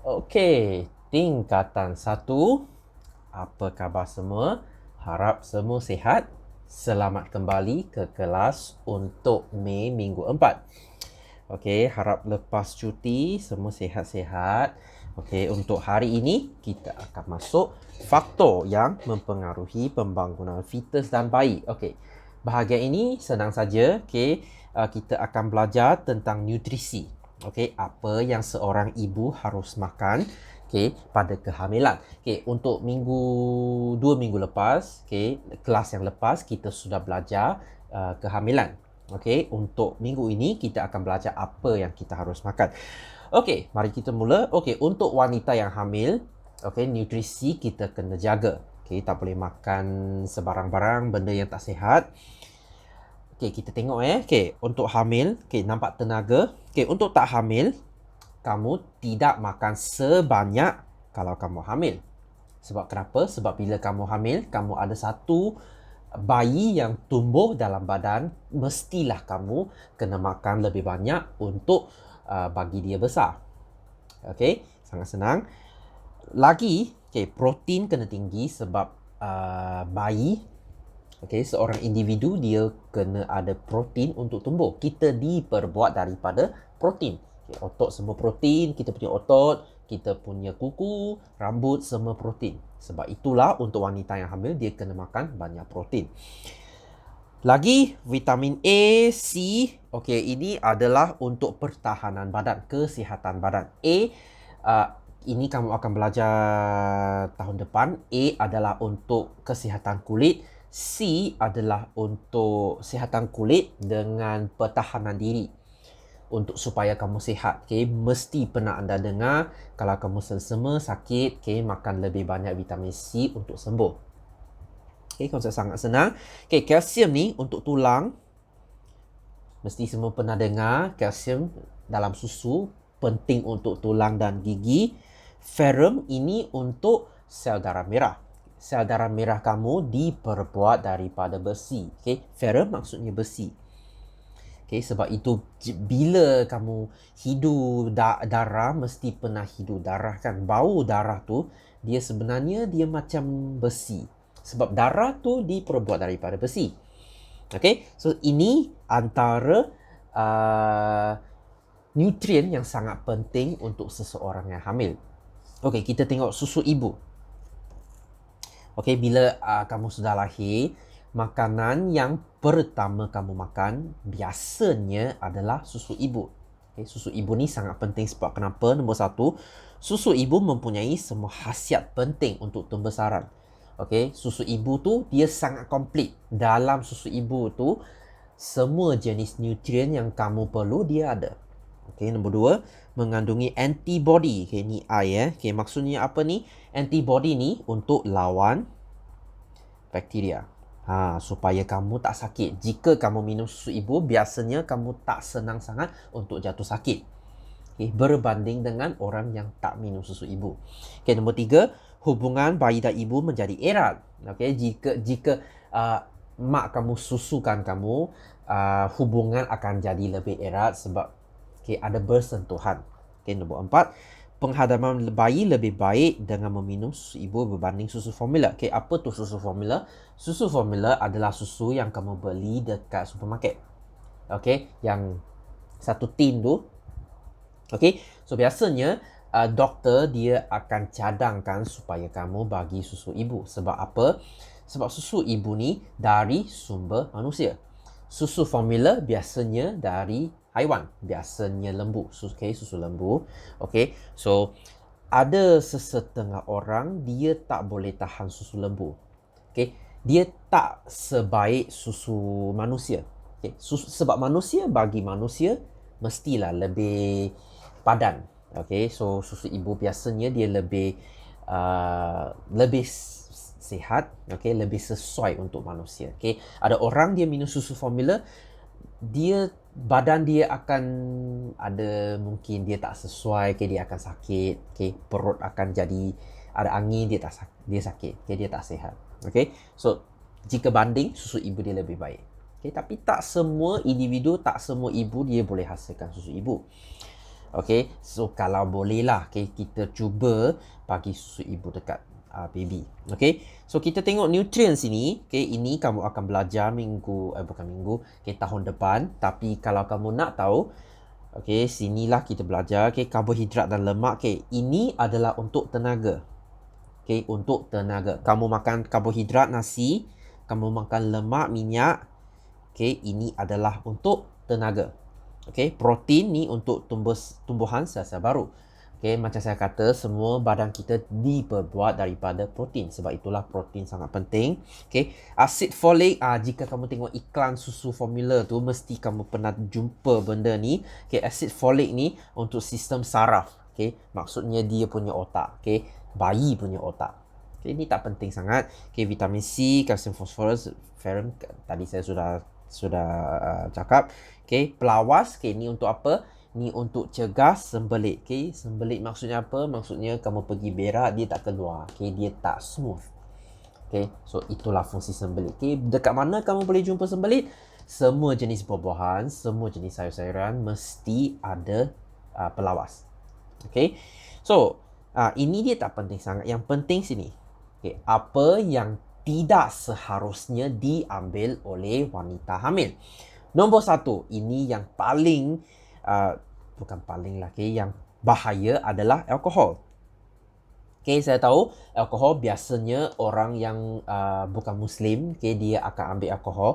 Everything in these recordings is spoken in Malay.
Okey, tingkatan 1. Apa khabar semua? Harap semua sihat. Selamat kembali ke kelas untuk Mei minggu 4. Okey, harap lepas cuti semua sihat-sihat. Okey, untuk hari ini kita akan masuk faktor yang mempengaruhi pembangunan fetus dan bayi. Okey, bahagian ini senang saja. Okey, kita akan belajar tentang nutrisi. Okey, apa yang seorang ibu harus makan pada kehamilan. Untuk 2 minggu lepas, kelas yang lepas kita sudah belajar kehamilan. Untuk minggu ini kita akan belajar apa yang kita harus makan. Mari kita mula. Untuk wanita yang hamil, nutrisi kita kena jaga. Tak boleh makan sebarang barang, benda yang tak sihat. Kita tengok untuk hamil, nampak tenaga. Untuk tak hamil, kamu tidak makan sebanyak kalau kamu hamil. Sebab kenapa? Sebab bila kamu hamil, kamu ada satu bayi yang tumbuh dalam badan, mestilah kamu kena makan lebih banyak untuk bagi dia besar. Sangat senang. Lagi, protein kena tinggi sebab bayi, seorang individu dia kena ada protein untuk tumbuh. Kita diperbuat daripada protein. Otot semua protein, kita punya otot, kita punya kuku, rambut semua protein. Sebab itulah untuk wanita yang hamil dia kena makan banyak protein. Lagi vitamin A, C, ini adalah untuk pertahanan badan, kesihatan badan. Ini kamu akan belajar tahun depan. A adalah untuk kesihatan kulit. C adalah untuk kesihatan kulit dengan pertahanan diri. Untuk supaya kamu sihat, mesti pernah anda dengar kalau kamu selsema, sakit, makan lebih banyak vitamin C untuk sembuh. Konsep sangat senang. Kalsium ni untuk tulang. Mesti semua pernah dengar kalsium dalam susu penting untuk tulang dan gigi. Ferrum ini untuk sel darah merah. Sel darah merah kamu diperbuat daripada besi. Ferrum maksudnya besi. Sebab itu bila kamu hidu darah, mesti pernah hidu darah kan. Bau darah tu dia sebenarnya dia macam besi. Sebab darah tu diperbuat daripada besi. So ini antara nutrien yang sangat penting untuk seseorang yang hamil. Kita tengok susu ibu. Bila kamu sudah lahir, makanan yang pertama kamu makan biasanya adalah susu ibu. Susu ibu ni sangat penting sebab kenapa? Nombor 1, susu ibu mempunyai semua khasiat penting untuk pembesaran. Susu ibu tu dia sangat komplit. Dalam susu ibu tu semua jenis nutrien yang kamu perlu dia ada. Nombor 2, mengandungi antibody. Ni I maksudnya apa ni? Antibody ni untuk lawan bakteria. Supaya kamu tak sakit. Jika kamu minum susu ibu, biasanya kamu tak senang sangat untuk jatuh sakit. Berbanding dengan orang yang tak minum susu ibu. Nombor 3, hubungan bayi dan ibu menjadi erat. Jika mak kamu susukan kamu, hubungan akan jadi lebih erat sebab ada bersentuhan. Nombor 4, penghadapan bayi lebih baik dengan meminum susu ibu berbanding susu formula. Apa tu susu formula? Susu formula adalah susu yang kamu beli dekat supermarket. Yang satu tin tu. So biasanya doktor dia akan cadangkan supaya kamu bagi susu ibu. Sebab apa? Sebab susu ibu ni dari sumber manusia. Susu formula biasanya dari haiwan, biasanya lembu. Susu lembu. So ada sesetengah orang dia tak boleh tahan susu lembu. Dia tak sebaik susu manusia. Sebab manusia bagi manusia mestilah lebih padan. So susu ibu biasanya dia lebih sihat, lebih sesuai untuk manusia. Ada orang dia minum susu formula, badan dia akan ada mungkin dia tak sesuai, dia akan sakit, perut akan jadi ada angin, dia sakit, dia tak sihat. So jika banding susu ibu dia lebih baik. Tapi tak semua individu, tak semua ibu dia boleh hasilkan susu ibu. Okay, so kalau boleh lah, okay, kita cuba bagi susu ibu dekat baby. Okay, so kita tengok nutrients ini. Okay, ini kamu akan belajar tahun depan. Tapi kalau kamu nak tahu, okay, sinilah kita belajar. Okay, karbohidrat dan lemak. Okay, ini adalah untuk tenaga. Okay, untuk tenaga. Kamu makan karbohidrat, nasi. Kamu makan lemak, minyak. Okay, ini adalah untuk tenaga. Okay, protein ni untuk tumbuhan sel-sel baru. Okay, macam saya kata, semua badan kita diperbuat daripada protein. Sebab itulah protein sangat penting. Okay, asid folik, jika kamu tengok iklan susu formula tu, mesti kamu pernah jumpa benda ni. Okay, asid folik ni untuk sistem saraf. Okay, maksudnya dia punya otak. Okay, bayi punya otak. Okay, ini tak penting sangat. Okay, vitamin C, kalsium fosforus, ferrum, tadi saya sudah cakap. Okay, pelawas, okay, ni untuk apa? Ni untuk cegah sembelit. Okay, sembelit maksudnya apa? Maksudnya kamu pergi berak, dia tak keluar. Okay, dia tak smooth. Okay, so itulah fungsi sembelit. Okay, dekat mana kamu boleh jumpa sembelit? Semua jenis buah-buahan, semua jenis sayur-sayuran mesti ada pelawas. Okay, so ini dia tak penting sangat. Yang penting sini. Okay, apa yang tidak seharusnya diambil oleh wanita hamil. Nombor 1, ini yang paling, bukan paling lah, okay, yang bahaya adalah alkohol. Okay, saya tahu alkohol biasanya orang yang bukan Muslim, okay, dia akan ambil alkohol.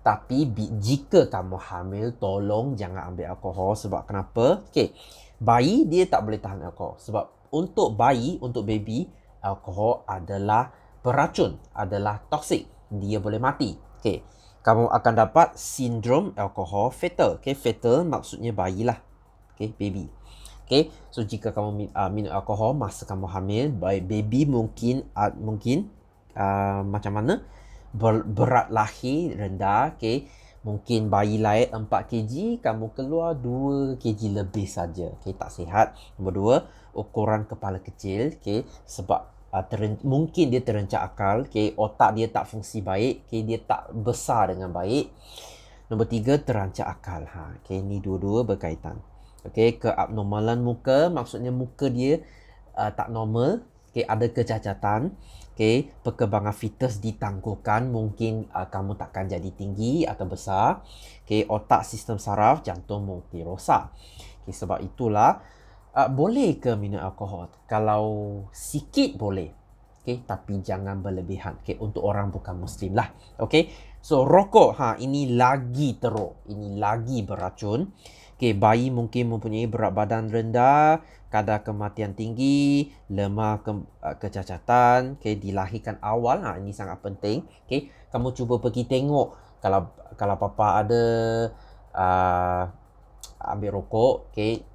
Tapi jika kamu hamil, tolong jangan ambil alkohol. Sebab kenapa? Okay, bayi dia tak boleh tahan alkohol. Sebab untuk bayi, untuk baby, alkohol adalah beracun, adalah toksik. Dia boleh mati. Okay, kamu akan dapat sindrom alkohol fetal. Okay, fetal maksudnya bayi lah. Okay, baby. Okay, so jika kamu minum alkohol masa kamu hamil, baby mungkin macam mana? Berat lahir rendah. Okay, mungkin bayi lahir 4 kg, kamu keluar 2 kg lebih saja. Okay, tak sihat. Nombor 2, ukuran kepala kecil. Okay, sebab mungkin dia terencah akal. Okay, otak dia tak fungsi baik. Okay, dia tak besar dengan baik. Nombor 3, terancang akal. Okay, ni dua-dua berkaitan. Okay, keabnormalan muka, maksudnya muka dia tak normal. Okay, ada kecacatan. Okay, perkembangan fetus ditangguhkan. Mungkin kamu takkan jadi tinggi atau besar. Okay, otak, sistem saraf, jantung mungkin rosak. Okay, sebab itulah boleh ke minum alkohol? Kalau sikit boleh. Okay, tapi jangan berlebihan. Okay, untuk orang bukan Muslim lah. Okay, so rokok, ini lagi teruk. Ini lagi beracun. Okay, bayi mungkin mempunyai berat badan rendah, kadar kematian tinggi, lemah kecacatan. Okay, dilahirkan awal. Ini sangat penting. Okay, kamu cuba pergi tengok. Kalau papa ada ambil rokok, okay,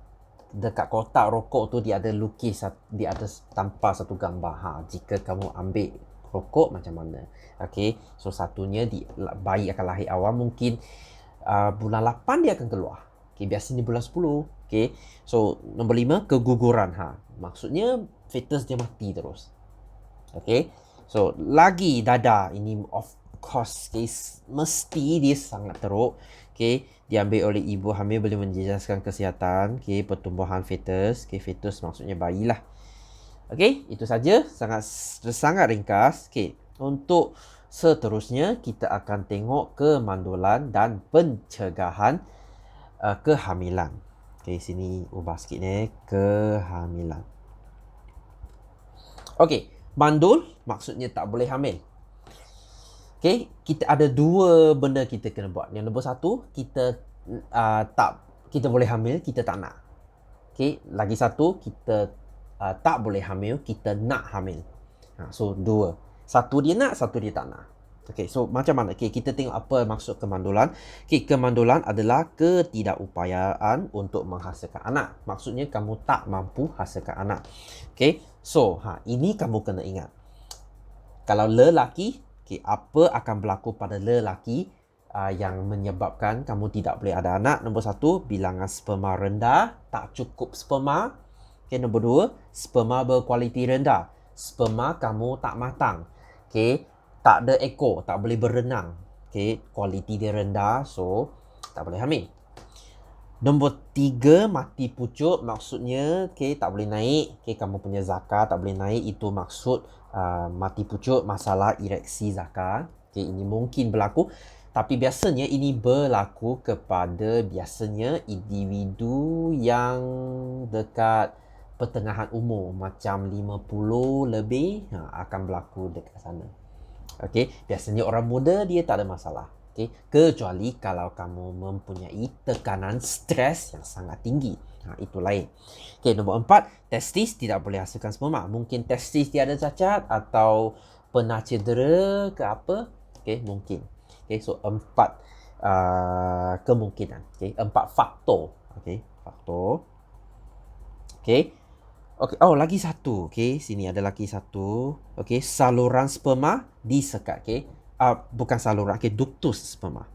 dekat kotak rokok tu dia ada lukis, dia ada tampal satu gambar. Jika kamu ambil rokok macam mana? Okay, so satunya bayi akan lahir awal, mungkin bulan 8 dia akan keluar. Okay, biasanya bulan 10. Okay, so nombor 5, keguguran. Maksudnya fetus dia mati terus. Okay, so lagi dada, ini of course, okay, mesti dia sangat teruk. Okay, diambil oleh ibu hamil boleh menjejaskan kesihatan, okay, pertumbuhan fetus. Okay, fetus maksudnya bayi lah. Okay, itu saja, sangat ringkas. Okay, untuk seterusnya kita akan tengok kemandulan dan pencegahan kehamilan. Okay, sini ubah sikit ni, kehamilan. Okay, mandul maksudnya tak boleh hamil. Okay, kita ada 2 benda kita kena buat. Yang nombor 1, kita boleh hamil, kita tak nak. Okay, lagi satu, kita tak boleh hamil, kita nak hamil. So 2. Satu dia nak, satu dia tak nak. Okay, so macam mana? Okay, kita tengok apa maksud kemandulan. Okay, kemandulan adalah ketidakupayaan untuk menghasilkan anak. Maksudnya kamu tak mampu hasilkan anak. Okay, so ini kamu kena ingat. Kalau lelaki, okay, apa akan berlaku pada lelaki yang menyebabkan kamu tidak boleh ada anak? Nombor 1, bilangan sperma rendah, tak cukup sperma. Okay, nombor 2, sperma berkualiti rendah. Sperma kamu tak matang. Okay, tak ada ekor, tak boleh berenang. Okay, kualiti dia rendah, so tak boleh hamil. Nombor 3, mati pucuk maksudnya tak boleh naik. Kamu punya zakar tak boleh naik, itu maksud mati pucuk, masalah ereksi zakar. Ini mungkin berlaku. Tapi biasanya ini berlaku kepada biasanya individu yang dekat pertengahan umur, macam 50 lebih, akan berlaku dekat sana. Biasanya orang muda dia tak ada masalah. Kecuali kalau kamu mempunyai tekanan stres yang sangat tinggi. Itu lain. Nombor 4, testis tidak boleh hasilkan sperma. Mungkin testis dia ada cacat atau pernah cedera ke apa. Mungkin. So 4 kemungkinan. 4 faktor. Faktor. Oh, lagi satu. Sini ada lagi satu. Saluran sperma disekat. Bukan saluran. Duktus sperma.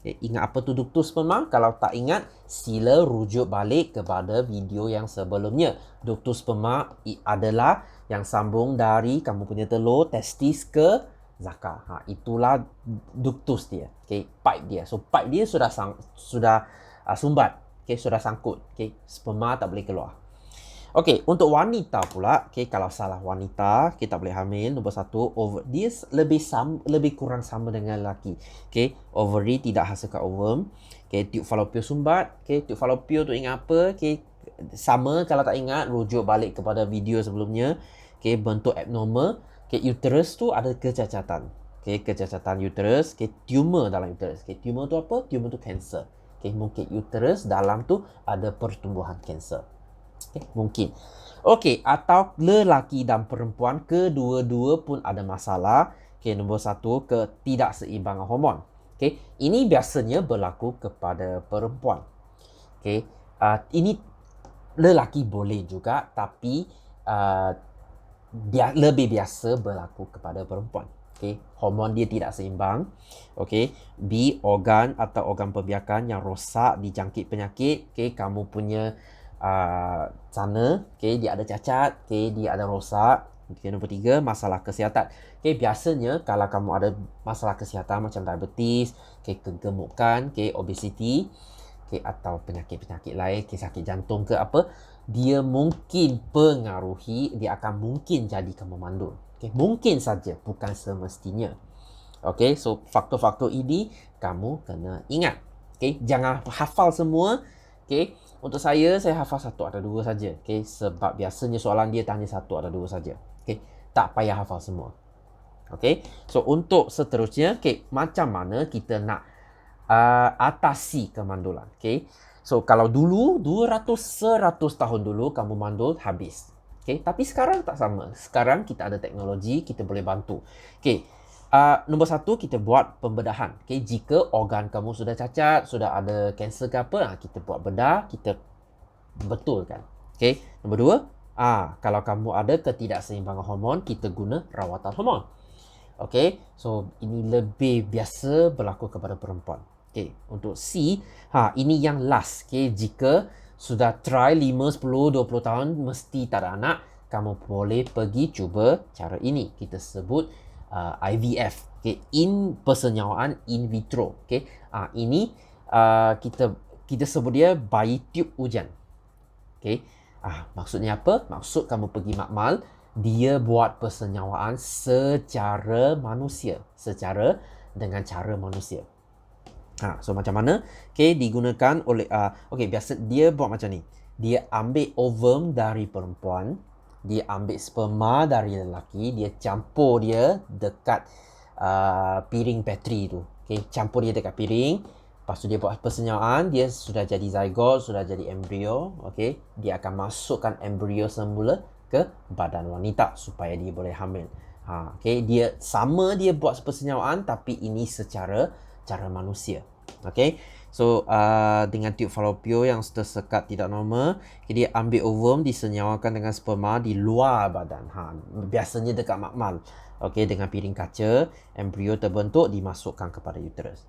Ingat apa tu duktus sperma? Kalau tak ingat, sila rujuk balik kepada video yang sebelumnya. Duktus sperma adalah yang sambung dari kamu punya telur, testis ke zakar. Itulah duktus dia. Pipe dia. So pipe dia sudah sumbat. Sudah sangkut. Sperma tak boleh keluar. Untuk wanita pula, kalau salah wanita, kita boleh hamil. Nombor 1, dia lebih kurang sama dengan lelaki. Ovary tidak hasilkan ovum. Tube fallopian sumbat. Tube fallopian tu ingat apa? Sama kalau tak ingat, rujuk balik kepada video sebelumnya. Bentuk abnormal. Uterus tu ada kecacatan. Kecacatan uterus. Tumor dalam uterus. Tumor tu apa? Tumor tu kanser. Mungkin uterus dalam tu ada pertumbuhan kanser. Mungkin. Atau lelaki dan perempuan kedua-dua pun ada masalah. Nombor 1, ketidakseimbangan hormon. Ini biasanya berlaku kepada perempuan. Ini lelaki boleh juga, tapi lebih biasa berlaku kepada perempuan. Hormon dia tidak seimbang. B, organ atau organ pembiakan yang rosak, dijangkit penyakit. Kamu punya sana, dia ada cacat, dia ada rosak. Nombor 3, masalah kesihatan. Biasanya kalau kamu ada masalah kesihatan macam diabetes, kegemukan, obesity, atau penyakit-penyakit lain, sakit jantung ke apa, dia mungkin pengaruhi, dia akan mungkin jadi kamu mandul. Mungkin saja, bukan semestinya. So faktor-faktor ini kamu kena ingat. Jangan hafal semua. Untuk saya hafal 1 atau 2 saja. Sebab biasanya soalan dia tanya 1 atau 2 saja. Tak payah hafal semua. So untuk seterusnya, macam mana kita nak atasi kemandulan. So kalau dulu 100 tahun dulu kamu mandul, habis. Tapi sekarang tak sama. Sekarang kita ada teknologi, kita boleh bantu. Nombor 1, kita buat pembedahan. Jika organ kamu sudah cacat, sudah ada kanser ke apa, kita buat bedah, kita betulkan. Nombor 2, kalau kamu ada ketidakseimbangan hormon, kita guna rawatan hormon. So ini lebih biasa berlaku kepada perempuan. Untuk C, ini yang last. Jika sudah try 5, 10, 20 tahun mesti tak ada anak, kamu boleh pergi cuba cara ini. Kita sebut IVF. Persenyawaan in vitro. Ini kita sebut dia bayi tube hujan. Maksudnya apa? Maksud kamu pergi makmal, dia buat persenyawaan secara manusia, dengan cara manusia. So macam mana? Digunakan oleh biasa dia buat macam ni. Dia ambil ovum dari perempuan, dia ambil sperma dari lelaki, dia campur dia dekat piring petri tu. Campur dia dekat piring. Lepas tu dia buat persenyawaan, dia sudah jadi zygote, sudah jadi embrio. Dia akan masukkan embrio semula ke badan wanita supaya dia boleh hamil. Dia buat persenyawaan, tapi ini secara cara manusia. So dengan tube fallopian yang tersekat tidak normal, dia ambil ovum, disenyawakan dengan sperma di luar badan. Biasanya dekat makmal. Dengan piring kaca, embrio terbentuk, dimasukkan kepada uterus.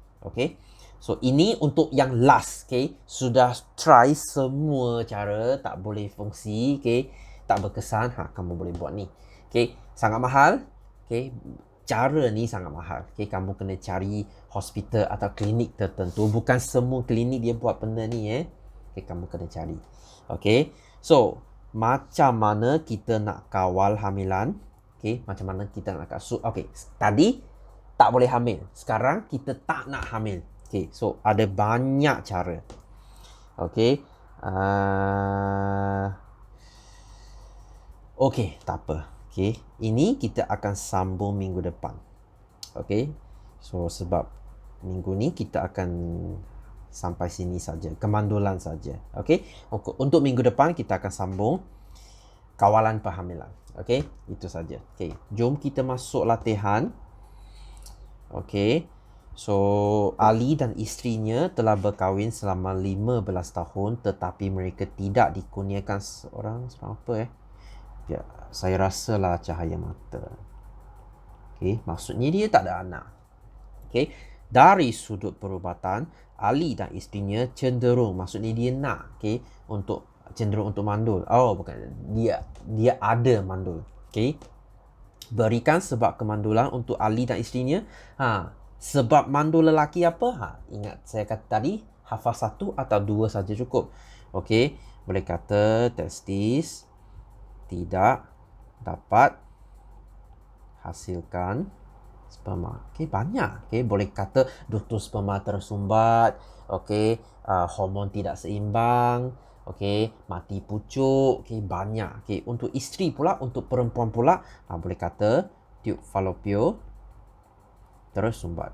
So ini untuk yang last. Sudah try semua cara, tak boleh fungsi, tak berkesan, kamu boleh buat ni. Sangat mahal. Cara ni sangat mahal. Kamu kena cari hospital atau klinik tertentu. Bukan semua klinik dia buat benda ni. Okay, kamu kena cari. Okay, so macam mana kita nak kawal hamilan? Okay, macam mana kita nak okay, tadi tak boleh hamil. Sekarang kita tak nak hamil. Okay, so ada banyak cara. Okay. Okay, tak apa. Okay, ini kita akan sambung minggu depan. Okay, so sebab minggu ni kita akan sampai sini saja, kemandulan saja. Okay, untuk minggu depan kita akan sambung kawalan perhamilan. Okay, itu saja. Okay, jom kita masuk latihan. Okay, so Ali dan isterinya telah berkahwin selama 15 tahun tetapi mereka tidak dikurniakan seorang apa ya, saya rasalah cahaya mata. Okay, maksudnya dia tak ada anak. Okay, dari sudut perubatan, Ali dan isterinya cenderung, maksudnya dia nak, okay, cenderung untuk mandul. Oh, bukan, dia ada mandul. Okay, berikan sebab kemandulan untuk Ali dan isterinya. Sebab mandul lelaki apa? Ingat saya kata tadi, hafaz 1 atau 2 saja cukup. Okey, boleh kata testis tidak dapat hasilkan sperma. Okey, banyak. Okey, boleh kata ductus sperma tersumbat. Okey, hormon tidak seimbang. Okey, mati pucuk. Okey, banyak. Okey, untuk isteri pula, untuk perempuan pula, boleh kata tube falopio tersumbat.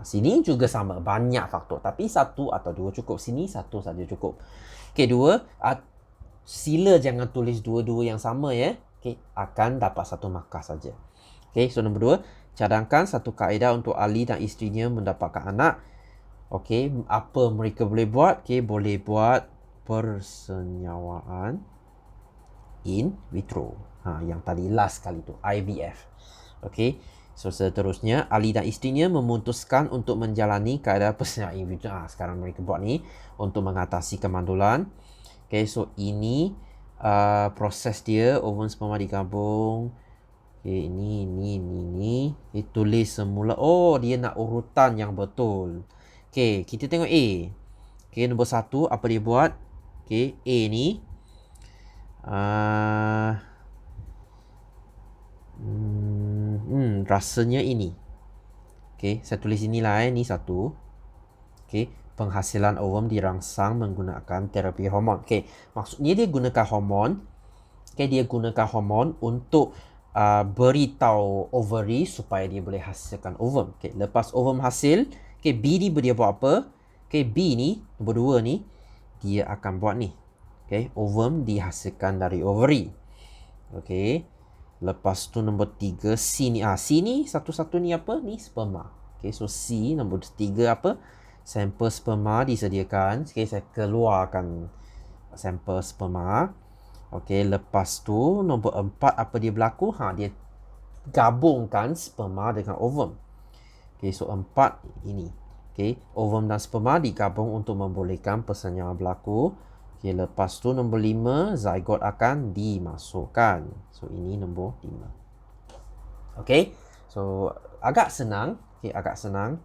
Sini juga sama, banyak faktor. Tapi 1 atau 2 cukup. Sini 1 saja cukup. Okey, 2. Sila jangan tulis dua-dua yang sama ya. Okey, akan dapat 1 markah saja. Okey, so nombor 2. Cadangkan satu kaedah untuk Ali dan isterinya mendapatkan anak. Okey, apa mereka boleh buat? Okey, boleh buat persenyawaan in vitro. Yang tadi last kali tu, IVF. Okey, so seterusnya Ali dan isterinya memutuskan untuk menjalani kaedah persenyawaan in vitro. Sekarang mereka buat ni untuk mengatasi kemandulan. Okey, so ini proses dia, ovum sperma digabung. Okey, ini. Tulis semula. Oh, dia nak urutan yang betul. Okey, kita tengok A. Okey, nombor 1 apa dia buat? Okey, A ni rasanya ini. Okey, saya tulis inilah ni 1. Okey, penghasilan ovum dirangsang menggunakan terapi hormon. Okey, maksudnya dia gunakan hormon. Okey, dia gunakan hormon untuk beritahu ovary supaya dia boleh hasilkan ovum. Okey, lepas ovum hasil, okey, B ni dia buat apa? Okey, B ni nombor 2 ni dia akan buat ni. Okey, ovum dihasilkan dari ovary. Okey. Lepas tu nombor 3 C ni. C ni satu-satu ni apa? Ni sperma. Okey, so C nombor 3 apa? Sampel sperma disediakan. Okey, saya keluarkan sampel sperma. Okey, lepas tu nombor 4 apa dia berlaku? Dia gabungkan sperma dengan ovum. Okey, so 4 ini. Okey, ovum dan sperma digabung untuk membolehkan persenyawaan berlaku. Okey, lepas tu nombor 5 zygote akan dimasukkan. So ini nombor 5. Okey, so agak senang. Okey, agak senang.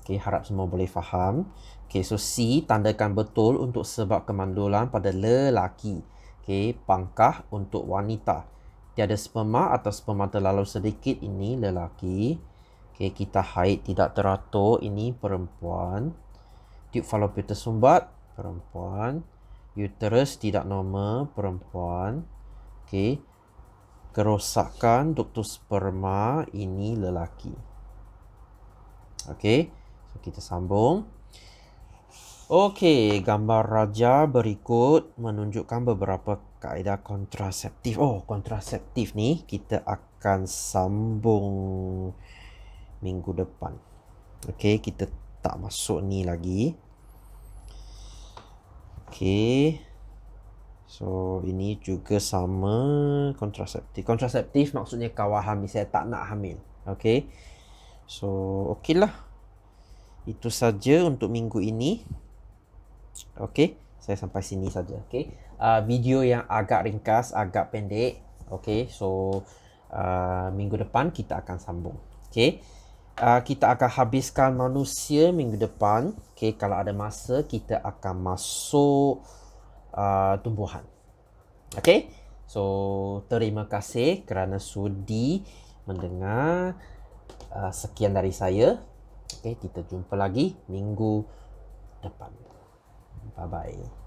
Okey, harap semua boleh faham. Okey, so C tandakan betul untuk sebab kemandulan pada lelaki. Okey, pangkah untuk wanita. Tiada sperma atau sperma terlalu sedikit, ini lelaki. Okey, kita haid tidak teratur, ini perempuan. Tube falopio tersumbat, perempuan. Uterus tidak normal, perempuan. Okey, kerosakan ductus sperma, ini lelaki. Okey, so kita sambung. Okey, gambar raja berikut menunjukkan beberapa kaedah kontraseptif. Kontraseptif ni kita akan sambung minggu depan. Okey, kita tak masuk ni lagi. Okey. So, ini juga sama kontraseptif. Kontraseptif maksudnya kawal hamil. Saya tak nak hamil. Okey. So, okeylah. Itu saja untuk minggu ini. Okey, saya sampai sini saja. Okey. Video yang agak ringkas, agak pendek. Okey, so minggu depan kita akan sambung. Okey. kita akan habiskan manusia minggu depan. Okay, kalau ada masa kita akan masuk tumbuhan. Okay, so terima kasih kerana sudi mendengar. Sekian dari saya. Okay, kita jumpa lagi minggu depan. Bye bye.